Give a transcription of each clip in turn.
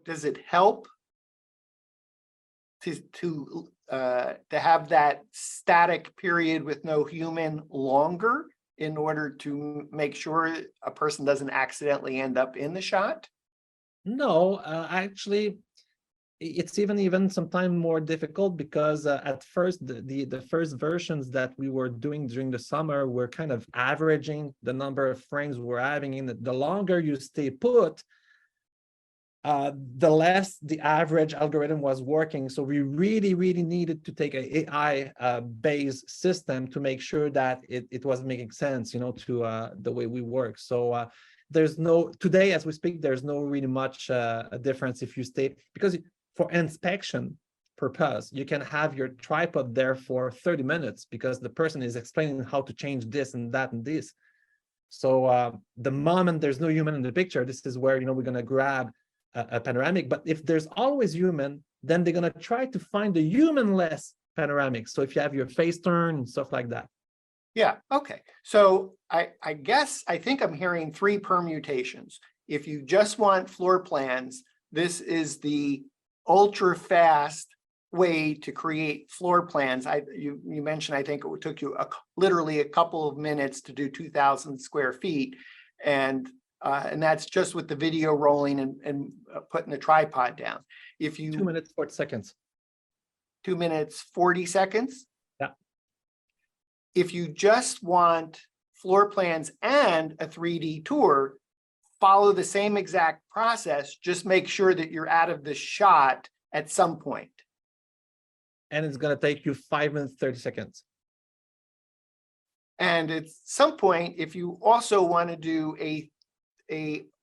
does it help to have that static period with no human longer in order to make sure a person doesn't accidentally end up in the shot? No, actually, it's even sometimes more difficult because at first the first versions that we were doing during the summer were kind of averaging the number of frames we're having in it. The longer you stay put, the less the average algorithm was working. So we really needed to take a AI based system to make sure that it was making sense, you know, to the way we work. So there's no, today as we speak, there's no really much a difference if you stay, because for inspection purpose, you can have your tripod there for 30 minutes because the person is explaining how to change this and that and this. So the moment there's no human in the picture, this is where, you know, we're going to grab a panoramic. But if there's always human, then they're going to try to find the human-less panoramic. So if you have your face turn and stuff like that. Yeah, okay. So I think I'm hearing three permutations. If you just want floor plans, this is the ultra fast way to create floor plans. You mentioned, I think it took you literally a couple of minutes to do 2,000 square feet. And that's just with the video rolling and putting the tripod down. If you 2 minutes 40 seconds. 2 minutes 40 seconds. Yeah. If you just want floor plans and a 3D tour, follow the same exact process. Just make sure that you're out of the shot at some point. And it's going to take you 5 minutes 30 seconds. And at some point, if you also want to do a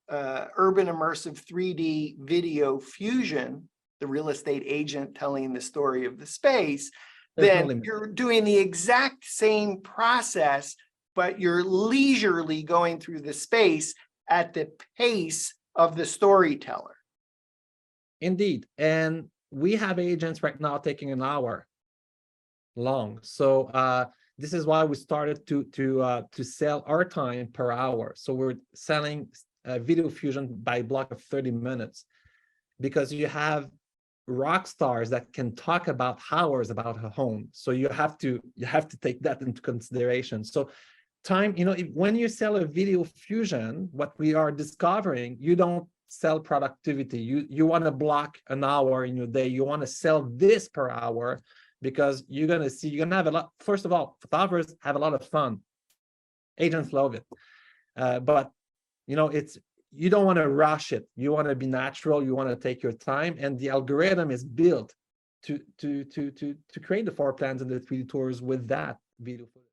urban immersive 3D video fusion, the real estate agent telling the story of the space, then you're doing the exact same process, but you're leisurely going through the space at the pace of the storyteller. Indeed. And we have agents right now taking an hour long. So this is why we started to sell our time per hour. So we're selling video fusion by block of 30 minutes, because you have rock stars that can talk about hours about a home. So you have to take that into consideration. So time, you know, when you sell a video fusion, what we are discovering, you don't sell productivity. You want to block an hour in your day. You want to sell this per hour, because you're going to have a lot. First of all, photographers have a lot of fun. Agents love it. But, you know, you don't want to rush it. You want to be natural. You want to take your time. And the algorithm is built to create the floor plans and the 3D tours with that video footage.